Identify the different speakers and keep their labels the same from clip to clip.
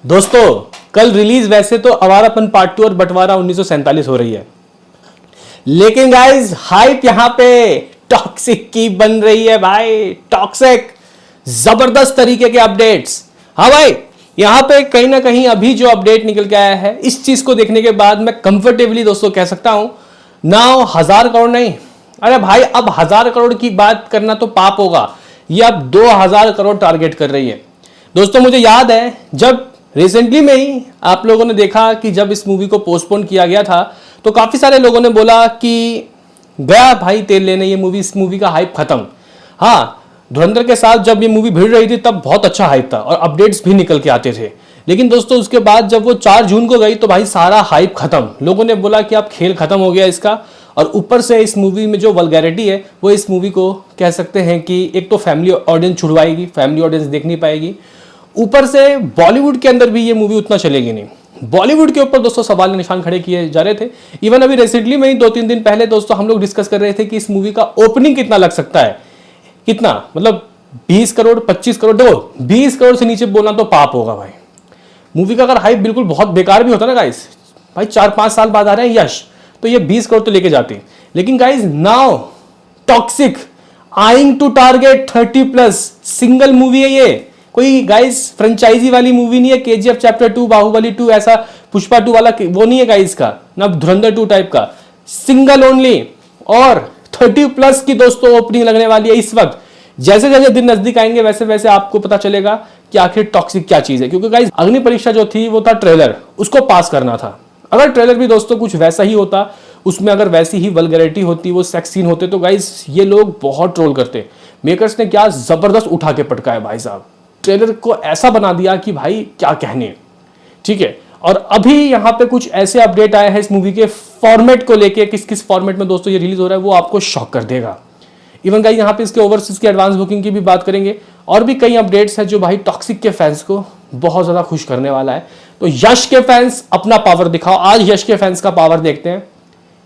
Speaker 1: दोस्तों कल रिलीज वैसे तो आवारापन पार्ट 2 और बंटवारा 1947 हो रही है, लेकिन गाइस हाइप यहां पे टॉक्सिक की बन रही है भाई। टॉक्सिक जबरदस्त तरीके के अपडेट्स। हाँ भाई, यहां पे कहीं ना कहीं अभी जो अपडेट निकल के आया है, इस चीज को देखने के बाद मैं कंफर्टेबली दोस्तों कह सकता हूं नाउ 1000 करोड़ नहीं, अरे भाई अब 1000 करोड़ की बात करना तो पाप होगा। ये अब 2000 करोड़ टारगेट कर रही है। दोस्तों मुझे याद है जब रिसेंटली में ही आप लोगों ने देखा कि जब इस मूवी को पोस्टपोन किया गया था तो काफी सारे लोगों ने बोला कि गया भाई तेल लेने ये मूवी, इस मूवी का हाइप खत्म। हाँ, धुरंधर के साथ जब ये मूवी भिड़ रही थी तब बहुत अच्छा हाइप था और अपडेट्स भी निकल के आते थे, लेकिन दोस्तों उसके बाद जब वो 4 जून को गई तो भाई सारा हाइप खत्म। लोगों ने बोला कि अब खेल खत्म हो गया इसका, और ऊपर से इस मूवी में जो वल्गैरिटी है वो इस मूवी को कह सकते हैं कि एक तो फैमिली ऑडियंस छुड़वाएगी, फैमिली ऑडियंस देख नहीं पाएगी, ऊपर से बॉलीवुड के अंदर भी ये मूवी उतना चलेगी नहीं। बॉलीवुड के ऊपर दोस्तों सवाल निशान खड़े किए जा रहे थे। इवन अभी रिसेंटली में ही 2-3 दिन पहले दोस्तों हम लोग डिस्कस कर रहे थे कि इस मूवी का ओपनिंग कितना लग सकता है, कितना मतलब 20 करोड़ 25 करोड़। देखो 20 करोड़ से नीचे बोलना तो पाप होगा भाई। मूवी का अगर हाइप बिल्कुल बहुत बेकार भी होता ना गाइस, भाई 4-5 साल बाद आ रहे हैं यश, तो ये 20 करोड़ तो लेके जाते। लेकिन guys now toxic eyeing to target 30+। Single movie है ये, कोई गाइस फ्रेंचाइजी वाली मूवी नहीं है। केजीएफ चैप्टर 2, बाहुबली 2, ऐसा पुष्पा 2 वाला वो नहीं है गाइस का, ना धुरंधर 2 टाइप का, सिंगल ओनली। और 30+ की दोस्तों ओपनिंग लगने वाली है इस वक्त। जैसे जैसे दिन नजदीक आएंगे वैसे वैसे आपको पता चलेगा कि आखिर टॉक्सिक क्या चीज है, क्योंकि गाइस अग्नि परीक्षा जो थी वो था ट्रेलर, उसको पास करना था। अगर ट्रेलर भी दोस्तों कुछ वैसा ही होता, उसमें अगर वैसी ही वल्गैरिटी होती, वो सेक्स सीन होते, तो गाइस ये लोग बहुत ट्रोल करते। मेकर्स ने क्या जबरदस्त उठा के पटकाया भाई साहब, ट्रेलर को ऐसा बना दिया कि भाई क्या कहने। ठीक है, और अभी यहां पे कुछ ऐसे अपडेट आए हैं इस मूवी के फॉर्मेट को लेके, किस किस फॉर्मेट में दोस्तों ये रिलीज हो रहा है वो आपको शॉक कर देगा। इवन गाइस यहाँ पे इसके ओवरसीज की एडवांस बुकिंग की भी बात करेंगे, और भी कई अपडेट्स हैं जो भाई टॉक्सिक के फैंस को बहुत ज्यादा खुश करने वाला है। तो यश के फैंस अपना पावर दिखाओ। आज यश के फैंस का पावर देखते हैं।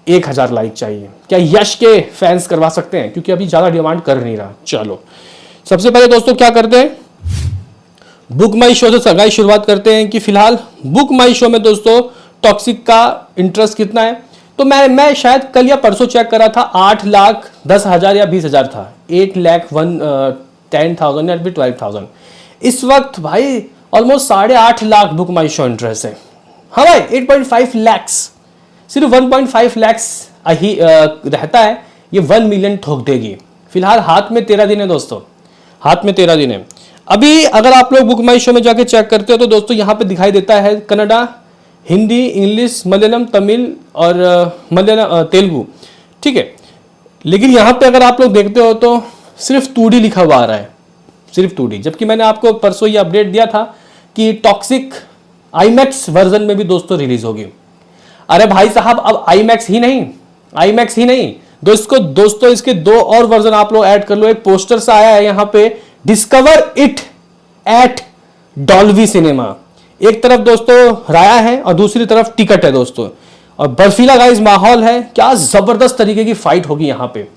Speaker 1: 1000 लाइक चाहिए, क्या यश के फैंस करवा सकते हैं? क्योंकि अभी ज्यादा डिमांड कर नहीं रहा। चलो सबसे पहले दोस्तों क्या करते हैं, बुक माई शो से गाइस शुरुआत करते हैं कि फिलहाल बुक माई शो में दोस्तों टॉक्सिक का इंटरेस्ट कितना है। तो मैं शायद कल या परसों चेक करा था, 8,10,000 या 20,000 था, 8,10,000 या 12,000। इस वक्त भाई ऑलमोस्ट 8.5 लाख बुक माई शो इंटरेस्ट है। हाँ भाई 8.5 लैक्स, सिर्फ 1.5 लैक्स ही रहता है, ये 1 मिलियन ठोक देगी। फिलहाल हाथ में 13 दिन है दोस्तों, हाथ में 13 दिन है। अभी अगर आप लोग बुक माई शो में जाके चेक करते हो तो दोस्तों यहाँ पे दिखाई देता है कन्नड़ा, हिंदी, इंग्लिश, मलयालम, तमिल और मलयालम तेलुगु। ठीक है, लेकिन यहाँ पे अगर आप लोग देखते हो तो सिर्फ 2D लिखा हुआ आ रहा है, सिर्फ 2D। जबकि मैंने आपको परसों ये अपडेट दिया था कि टॉक्सिक आईमैक्स वर्जन में भी दोस्तों रिलीज होगी। अरे भाई साहब अब आईमैक्स ही नहीं, आईमैक्स ही नहीं दोस्तों इसके 2 और वर्जन आप लोग ऐड कर लो। एक पोस्टर सा आया है यहाँ पे, discover it at Dolby cinema. एक तरफ दोस्तों राया है और दूसरी तरफ टिकट है दोस्तों, और बर्फीला गाइस माहौल है, क्या जबरदस्त तरीके की फाइट होगी यहाँ पे।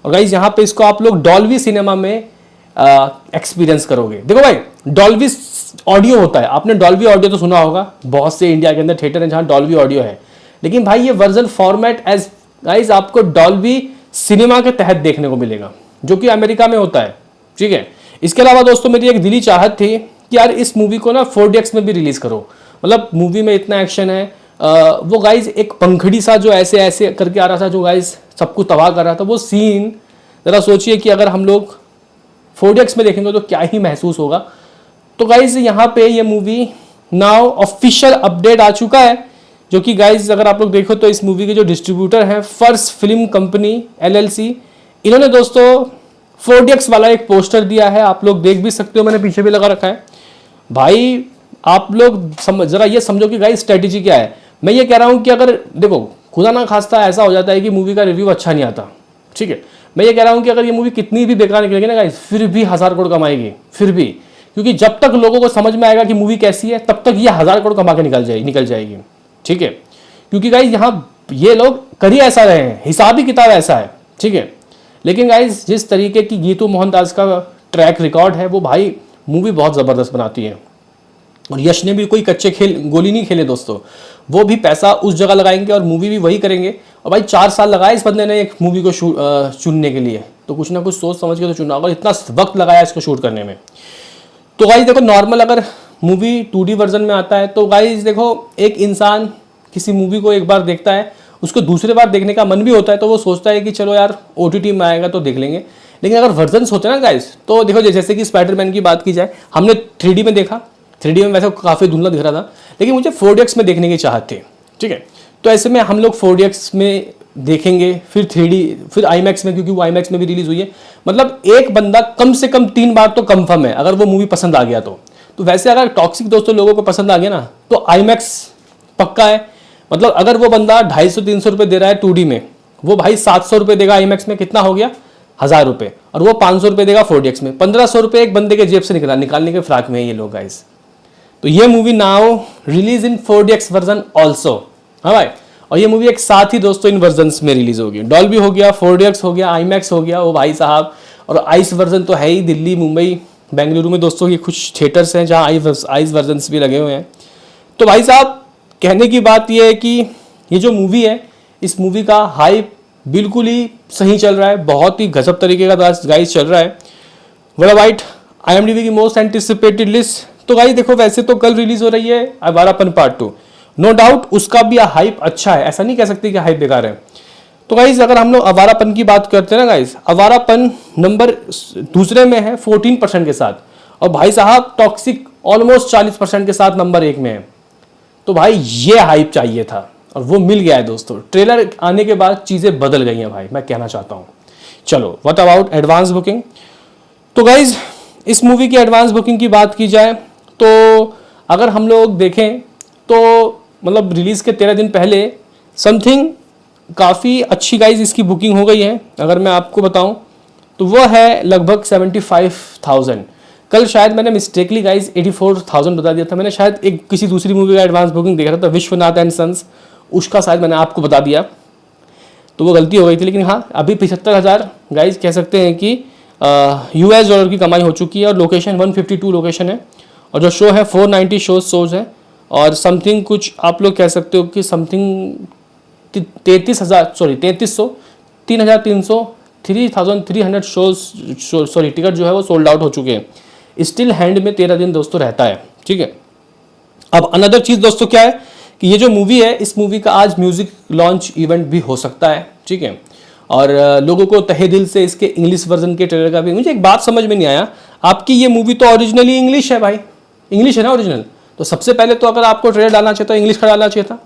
Speaker 1: और गाइस यहाँ पे इसको आप लोग डॉल्बी सिनेमा में एक्सपीरियंस करोगे। देखो भाई डॉल्बी ऑडियो होता है, आपने डॉल्बी ऑडियो तो सुना होगा, बहुत से इंडिया के अंदर थिएटर है जहां डॉल्बी ऑडियो है, लेकिन भाई ये वर्जन फॉर्मेट एज गाइस आपको डॉल्बी सिनेमा के तहत देखने को मिलेगा, जो कि अमेरिका में होता है। ठीक है, इसके अलावा दोस्तों मेरी एक दिली चाहत थी कि यार इस मूवी को ना 4DX में भी रिलीज करो। मतलब मूवी में इतना एक्शन है, वो गाइज एक पंखड़ी सा जो ऐसे ऐसे करके आ रहा था, जो गाइज सबको तबाह कर रहा था, वो सीन जरा सोचिए कि अगर हम लोग 4DX में देखेंगे तो क्या ही महसूस होगा। तो गाइज यहाँ पे ये मूवी नाउ ऑफिशियल अपडेट आ चुका है, जो कि गाइज अगर आप लोग देखो तो इस मूवी के जो डिस्ट्रीब्यूटर हैं फर्स्ट फिल्म कंपनी LLC, इन्होंने दोस्तों 4DX वाला एक पोस्टर दिया है, आप लोग देख भी सकते हो, मैंने पीछे भी लगा रखा है। भाई आप लोग जरा ये समझो कि गाइस स्ट्रेटेजी क्या है। मैं ये कह रहा हूं कि अगर देखो खुदा ना खास्ता ऐसा हो जाता है कि मूवी का रिव्यू अच्छा नहीं आता, ठीक है, मैं ये कह रहा हूं कि अगर ये मूवी कितनी भी बेकार निकलेगी ना गाइस, फिर भी 1000 करोड़ कमाएगी, फिर भी, क्योंकि जब तक लोगों को समझ में आएगा कि मूवी कैसी है तब तक ये 1000 करोड़ कमा के निकल जाएगी। ठीक है, क्योंकि गाइस यहाँ ये लोग कर ही ऐसा रहे हैं, हिसाब ही किताब ऐसा है। ठीक है, लेकिन गाइस जिस तरीके की गीतू मोहनदास का ट्रैक रिकॉर्ड है वो भाई मूवी बहुत ज़बरदस्त बनाती है। और यश ने भी कोई कच्चे गोली नहीं खेले दोस्तों, वो भी पैसा उस जगह लगाएंगे और मूवी भी वही करेंगे। और भाई 4 साल लगाया इस बंदे ने एक मूवी को चुनने के लिए, तो कुछ ना कुछ सोच समझ के तो चुना होगा, इतना वक्त लगाया इसको शूट करने में। तो गाइस देखो, नॉर्मल अगर मूवी 2D वर्जन में आता है तो गाइस देखो, एक इंसान किसी मूवी को एक बार देखता है, उसको दूसरे बार देखने का मन भी होता है, तो वो सोचता है कि चलो यार OTT में आएगा तो देख लेंगे। लेकिन अगर वर्जन्स होते हैं ना गाइस, तो देखो जैसे कि स्पाइडरमैन की बात की जाए, हमने 3D में देखा, 3D में वैसे काफ़ी धुंधला दिख रहा था, लेकिन मुझे 4DX में देखने की चाहत थी, ठीक है। तो ऐसे में हम लोग 4DX में देखेंगे, फिर 3D, फिर IMAX में, क्योंकि वो IMAX में भी रिलीज हुई है। मतलब एक बंदा कम से कम 3 बार तो कंफर्म है, अगर वो मूवी पसंद आ गया तो वैसे अगर टॉक्सिक दोस्तों लोगों को पसंद आ गया ना, तो IMAX पक्का है। मतलब अगर वो बंदा 250-300 रुपये दे रहा है 2D में, वो भाई 700 रुपये देगा IMAX में, कितना हो गया 1000 रुपये, और वो 500 रुपये देगा 4DX में। 1500 रुपये एक बंदे के जेब से निकालने के फ्राक में है ये लोग गाइस। तो ये मूवी नाउ रिलीज इन 4DX वर्जन ऑल्सो, हाँ भाई। और ये मूवी एक साथ ही दोस्तों इन वर्जन्स में रिलीज होगी, डॉल्बी हो गया, 4DX हो गया, IMAX हो गया, वो भाई साहब। और आइस वर्जन तो है ही, दिल्ली, मुंबई, बेंगलुरु में दोस्तों ये कुछ थिएटर्स हैं जहाँ आइस वर्जन्स भी लगे हुए हैं। तो भाई साहब, कहने की बात ये है कि ये जो मूवी है, इस मूवी का हाइप बिल्कुल ही सही चल रहा है, बहुत ही गजब तरीके का गाइस चल रहा है। वर्ल्डवाइड IMDb की मोस्ट एंटिसिपेटेड लिस्ट। तो गाइस देखो, वैसे तो कल रिलीज हो रही है आवारापन पार्ट 2, नो डाउट उसका भी हाइप अच्छा है, ऐसा नहीं कह सकते कि हाइप बेकार है। तो गाइस अगर हम लोग आवारापन की बात करते हैं ना गाइस, आवारापन नंबर 2 में है 14% के साथ, और भाई साहब टॉक्सिक ऑलमोस्ट 40% के साथ नंबर 1 में है। तो भाई ये हाइप चाहिए था और वो मिल गया है दोस्तों। ट्रेलर आने के बाद चीज़ें बदल गई हैं भाई, मैं कहना चाहता हूँ। चलो, व्हाट अबाउट एडवांस बुकिंग। तो गाइज इस मूवी की एडवांस बुकिंग की बात की जाए तो अगर हम लोग देखें तो मतलब रिलीज़ के 13 दिन पहले समथिंग काफ़ी अच्छी गाइज इसकी बुकिंग हो गई है। अगर मैं आपको बताऊं तो वो है लगभग 75,000। कल शायद मैंने मिस्टेकली गाइज 84,000 बता दिया था, मैंने शायद एक किसी दूसरी मूवी का एडवांस बुकिंग देखा था, विश्वनाथ एंड सन्स, उसका शायद मैंने आपको बता दिया, तो वो गलती हो गई थी। लेकिन हाँ, अभी 75,000 गाइज कह सकते हैं कि US डॉलर की कमाई हो चुकी है। और लोकेशन 152 लोकेशन है, और जो शो है 490 शोज है, और समथिंग कुछ आप लोग कह सकते हो कि समथिंग 3,300 शोज, सॉरी टिकट जो है वो सोल्ड आउट हो चुके हैं। स्टिल हैंड में 13 दिन दोस्तों रहता है, ठीक है। अब अनदर चीज़ दोस्तों क्या है कि ये जो मूवी है, इस मूवी का आज म्यूजिक लॉन्च इवेंट भी हो सकता है, ठीक है। और लोगों को तहे दिल से इसके इंग्लिश वर्जन के ट्रेलर का भी, मुझे एक बात समझ में नहीं आया, आपकी ये मूवी तो ओरिजिनली इंग्लिश है भाई, इंग्लिश है ना ओरिजिनल, तो सबसे पहले तो अगर आपको ट्रेलर डालना चाहिए तो इंग्लिश का डालना चाहिए था।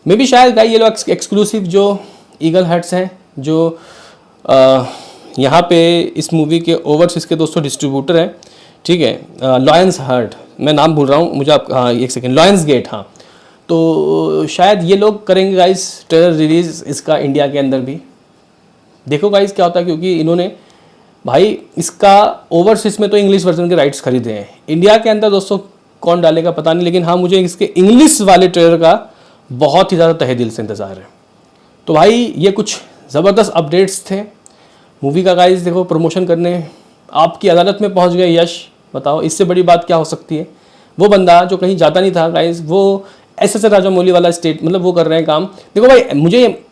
Speaker 1: मे बी शायद भाई ये लोग एक्सक्लूसिव जो ईगल हट्स हैं, जो यहाँ पे इस मूवी के ओवरसीज के दोस्तों डिस्ट्रीब्यूटर हैं, ठीक है, लॉयंस हर्ट, मैं नाम भूल रहा हूँ, मुझे आप एक सेकेंड, लॉयंस गेट, हाँ, तो शायद ये लोग करेंगे गाइस ट्रेलर रिलीज इसका इंडिया के अंदर भी। देखो गाइस क्या होता है, क्योंकि इन्होंने भाई इसका ओवरसीज में तो इंग्लिश वर्जन के राइट्स खरीदे हैं, इंडिया के अंदर दोस्तों कौन डालेगा पता नहीं, लेकिन हाँ मुझे इसके इंग्लिश वाले ट्रेलर का बहुत ही ज़्यादा तहे दिल से इंतज़ार है। तो भाई ये कुछ ज़बरदस्त अपडेट्स थे मूवी का गाइस। देखो, प्रमोशन करने आपकी अदालत में पहुंच गए यश, बताओ इससे बड़ी बात क्या हो सकती है। वो बंदा जो कहीं जाता नहीं था गाइस, वो SSR राजामौली वाला स्टेट, मतलब वो कर रहे हैं काम। देखो भाई,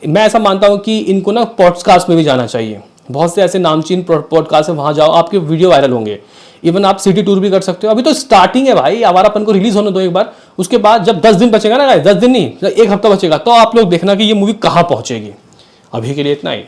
Speaker 1: मैं ऐसा मानता हूँ कि इनको ना पॉडकास्ट में भी जाना चाहिए, बहुत से ऐसे नामचीन पॉडकास्ट है, वहाँ जाओ, आपके वीडियो वायरल होंगे। इवन आप सिटी टूर भी कर सकते हो। अभी तो स्टार्टिंग है भाई, आवारापन को रिलीज होने दो एक बार, उसके बाद जब 10 दिन बचेगा ना गाइस, 10 दिन नहीं, 1 हफ्ता बचेगा, तो आप लोग देखना कि ये मूवी कहाँ पहुँचेगी। अभी के लिए इतना ही।